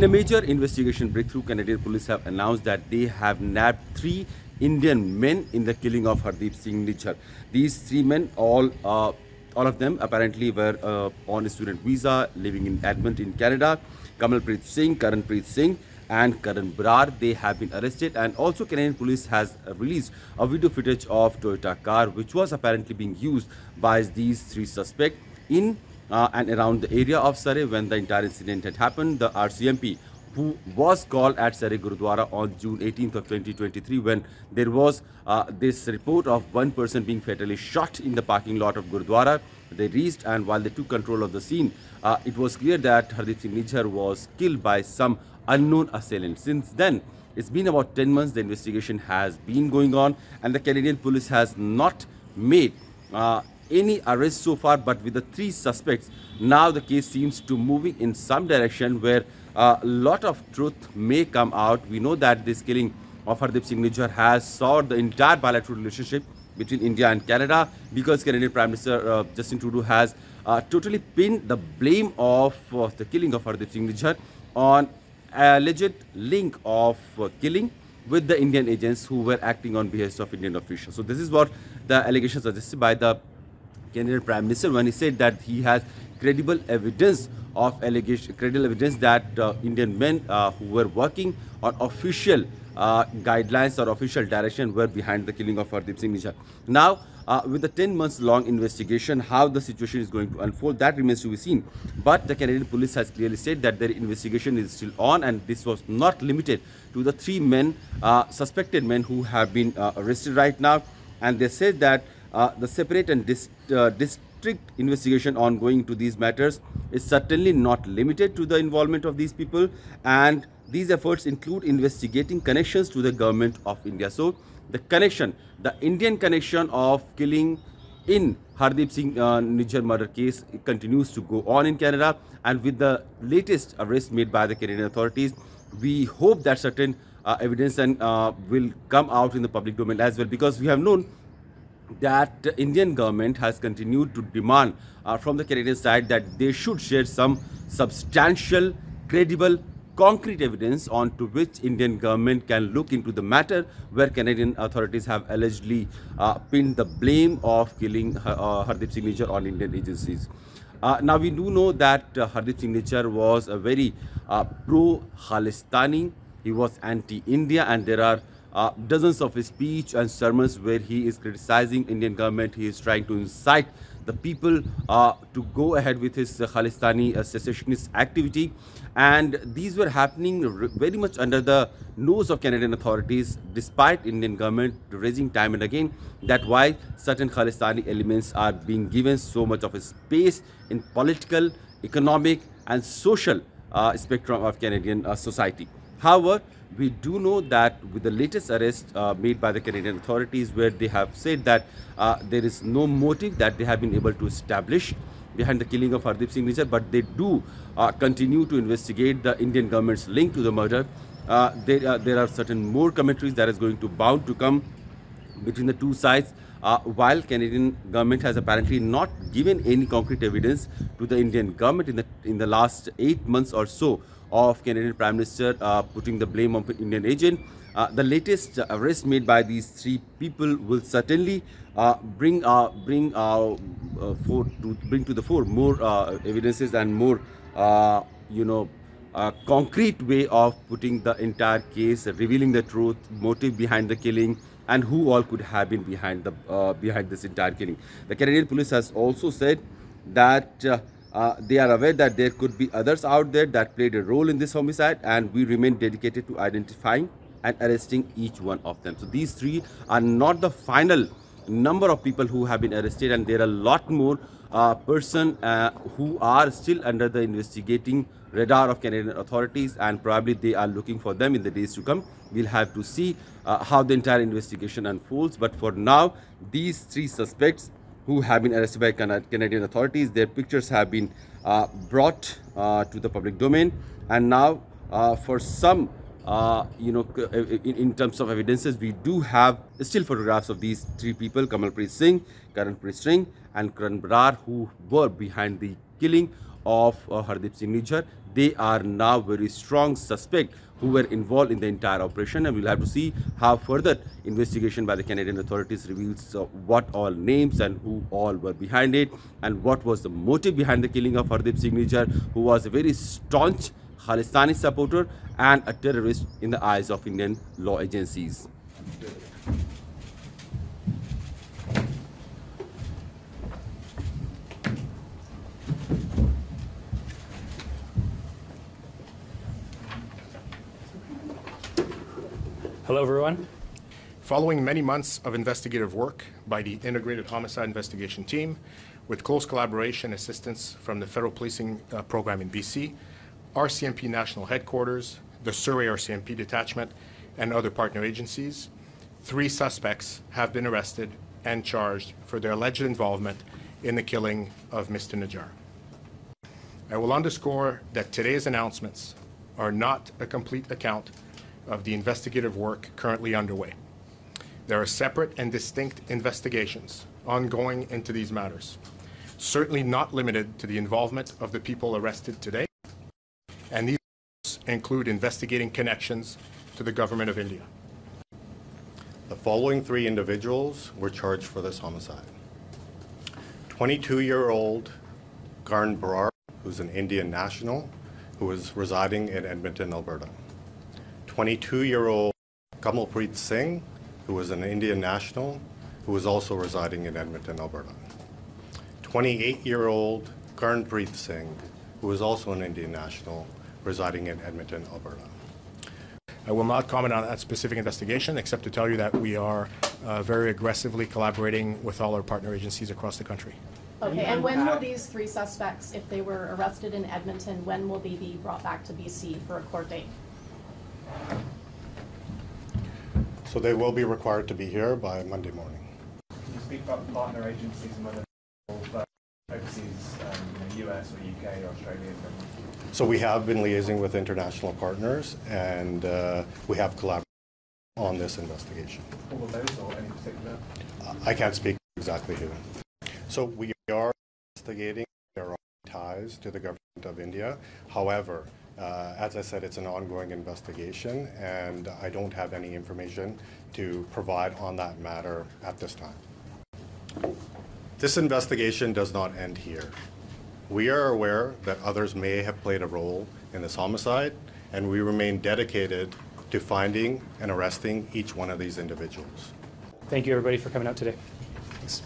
In a major investigation breakthrough, Canadian police have announced that they have nabbed 3 Indian men in the killing of Hardeep Singh Nijjar. These 3 men, all of them apparently were on a student visa, living in Edmonton, in Canada. Kamalpreet Singh, Karanpreet Singh, and Karan Brar, they have been arrested. And also Canadian police has released a video footage of Toyota car which was apparently being used by these 3 suspects in and around the area of Surrey when the entire incident had happened. The RCMP, who was called at Surrey Gurudwara on June 18th of 2023 when there was this report of one person being fatally shot in the parking lot of Gurudwara. They reached, and while they took control of the scene, it was clear that Hardeep Singh Nijjar was killed by some unknown assailant. Since then, it's been about 10 months. The investigation has been going on, and the Canadian police has not made any arrests so far. But with the 3 suspects, now the case seems to moving in some direction where a lot of truth may come out. We know that this killing of Hardeep Singh Nijjar has soured the entire bilateral relationship between India and Canada, because Canadian Prime Minister Justin Trudeau has totally pinned the blame of the killing of Hardeep Singh Nijjar on alleged link of killing with the Indian agents who were acting on behest of Indian officials. So this is what the allegations suggested by the Canadian Prime Minister when he said that he has credible evidence that Indian men who were working on official guidelines or official direction were behind the killing of Hardeep Singh Nijjar. Now, with the 10 months long investigation, how the situation is going to unfold, that remains to be seen. But the Canadian police has clearly said that their investigation is still on, and this was not limited to the 3 suspected men who have been arrested right now. And they said that the separate and district investigation ongoing to these matters is certainly not limited to the involvement of these people, and these efforts include investigating connections to the government of India. So the connection, the Indian connection of killing in Hardeep Singh Nijjar murder case, it continues to go on in Canada. And with the latest arrest made by the Canadian authorities, we hope that certain evidence and will come out in the public domain as well, because we have known that the Indian government has continued to demand from the Canadian side that they should share some substantial, credible, concrete evidence on to which Indian government can look into the matter where Canadian authorities have allegedly pinned the blame of killing Hardeep Singh Nijjar on Indian agencies. Now we do know that Hardeep Singh Nijjar was a very pro-Khalistani. He was anti-India, and there are dozens of his speech and sermons where he is criticizing Indian government. He is trying to incite the people to go ahead with his Khalistani secessionist activity, and these were happening very much under the nose of Canadian authorities, despite Indian government raising time and again that why certain Khalistani elements are being given so much of a space in political, economic and social spectrum of Canadian society. However, we do know that with the latest arrest made by the Canadian authorities, where they have said that there is no motive that they have been able to establish behind the killing of Hardeep Singh Nijjar, but they do continue to investigate the Indian government's link to the murder. There are certain more commentaries that is going to bound to come between the 2 sides, while Canadian government has apparently not given any concrete evidence to the Indian government in the last 8 months or so of Canadian Prime Minister putting the blame on Indian agent. The latest arrest made by these 3 people will certainly bring to the fore more evidences and more concrete way of putting the entire case, revealing the truth, motive behind the killing, and who all could have been behind this entire killing. The Canadian police has also said that they are aware that there could be others out there that played a role in this homicide, and we remain dedicated to identifying and arresting each one of them. So these 3 are not the final number of people who have been arrested, and there are a lot more persons who are still under the investigating radar of Canadian authorities, and probably they are looking for them in the days to come. We'll have to see how the entire investigation unfolds. But for now, these 3 suspects who have been arrested by Canadian authorities, their pictures have been brought to the public domain, and now for some in terms of evidences, we do have still photographs of these 3 people, Kamalpreet Singh, Karanpreet Singh and Karan Brar, who were behind the killing of Hardeep Singh Nijjar. They are now very strong suspect who were involved in the entire operation, and we'll have to see how further investigation by the Canadian authorities reveals what all names and who all were behind it, and what was the motive behind the killing of Hardeep Singh Nijjar, who was a very staunch Khalistani supporter and a terrorist in the eyes of Indian law agencies. Hello, everyone. Following many months of investigative work by the Integrated Homicide Investigation Team, with close collaboration and assistance from the Federal Policing Program in BC, RCMP National Headquarters, the Surrey RCMP Detachment, and other partner agencies, 3 suspects have been arrested and charged for their alleged involvement in the killing of Mr. Nijjar. I will underscore that today's announcements are not a complete account of the investigative work currently underway. There are separate and distinct investigations ongoing into these matters, certainly not limited to the involvement of the people arrested today, and these include investigating connections to the Government of India. The following 3 individuals were charged for this homicide. 22-year-old Garn Brar, who's an Indian national, who was residing in Edmonton, Alberta. 22-year-old Kamalpreet Singh, who was an Indian national, who was also residing in Edmonton, Alberta. 28-year-old Garnpreet Singh, who was also an Indian national, residing in Edmonton, Alberta. I will not comment on that specific investigation, except to tell you that we are very aggressively collaborating with all our partner agencies across the country. Okay, and when will these 3 suspects, if they were arrested in Edmonton, when will they be brought back to BC for a court date? So they will be required to be here by Monday morning. Can you speak about the partner agencies and whether overseas, US or UK or Australia? So we have been liaising with international partners, and we have collaborated on this investigation. All of those or any particular? I can't speak exactly who. So we are investigating their ties to the Government of India. However, as I said, it's an ongoing investigation, and I don't have any information to provide on that matter at this time. This investigation does not end here. We are aware that others may have played a role in this homicide, and we remain dedicated to finding and arresting each one of these individuals. Thank you, everybody, for coming out today. Thanks.